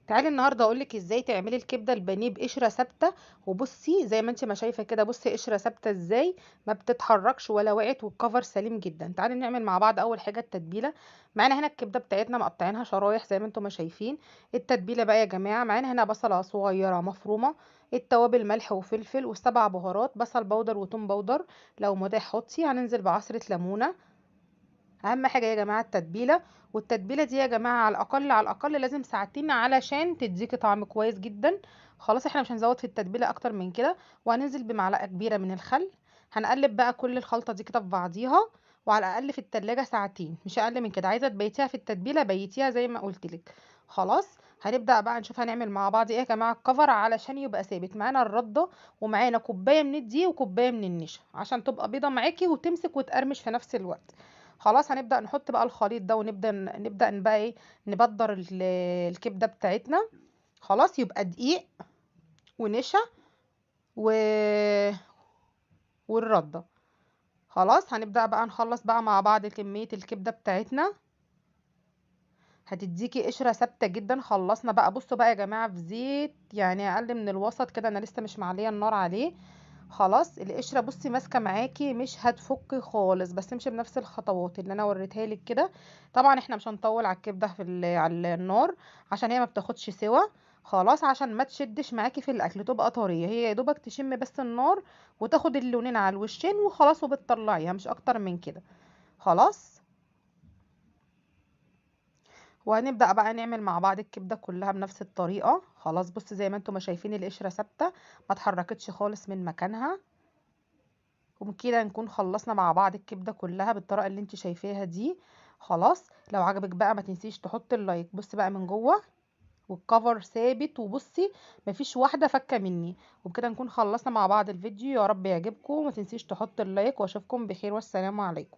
تعالي النهارده اقولك ازاي تعملي الكبده البانيه بقشره ثابته. وبصي زي ما انت ما شايفه كده، بصي قشره ثابته ازاي ما بتتحركش ولا وقعت، والكفر سليم جدا. تعالي نعمل مع بعض اول حاجه التتبيله. معانا هنا الكبده بتاعتنا مقطعينها شرايح زي ما انتم ما شايفين. التتبيله بقى يا جماعه، معانا هنا بصله صغيره مفرومه، التوابل ملح وفلفل والسبع بهارات، بصل بودر وتوم بودر، لو متاح حطي. هننزل بعصره ليمونه. اهم حاجه يا جماعه التتبيله. والتتبيله دي يا جماعه على الاقل على الاقل لازم ساعتين علشان تديكي طعم كويس جدا. خلاص احنا مش هنزود في التتبيله اكتر من كده. وهننزل بمعلقه كبيره من الخل. هنقلب بقى كل الخلطه دي كده في بعضيها. وعلى الاقل في التلاجة ساعتين، مش اقل من كده. عايزه تبيتيها في التتبيله بيتيها زي ما قلت لك. خلاص. هنبدا بقى نشوف هنعمل مع بعض ايه يا جماعه. الكفر علشان يبقى ثابت معانا الرده، ومعانا كوبايه من الدقيق وكوبايه من النشا عشان تبقى بيضه معاكي وتمسك وتقرمش في نفس الوقت. خلاص هنبدأ نحط بقى الخليط ده، ونبدأ بقى ايه، نبدر الكبدة بتاعتنا. خلاص يبقى دقيق ونشا و... والردة. خلاص هنبدأ بقى نخلص بقى مع بعض كمية الكبدة بتاعتنا. هتديكي قشرة ثابتة جدا. خلصنا بقى، بصوا بقى يا جماعة، في زيت يعني اقل من الوسط كده، انا لسه مش معلية النار عليه. خلاص القشره بصي ماسكه معاكي، مش هتفك خالص، بس امشي بنفس الخطوات اللي انا وريتها لك كده. طبعا احنا مش هنطول على الكبده على النار، عشان هي ما بتاخدش سوا. خلاص عشان ما تشدش معاكي في الاكل، تبقى طريه هي، يا دوبك تشم بس النار وتاخد اللونين على الوشين وخلاص، وبتطلعيها مش اكتر من كده. خلاص. وهنبدأ بقى نعمل مع بعض الكبدة كلها بنفس الطريقة. خلاص بص زي ما انتم ما شايفين القشرة ثابتة، ما اتحركتش خالص من مكانها. وبكده نكون خلصنا مع بعض الكبده كلها بالطريقه اللي انت شايفاها دي. خلاص لو عجبك بقى ما تنسيش تحط اللايك. بصي بقى من جوه والكفر ثابت، وبصي مفيش واحده فكه مني. وبكده نكون خلصنا مع بعض الفيديو. يا رب يعجبكم، وما تنسيش تحط اللايك، واشوفكم بخير والسلام عليكم.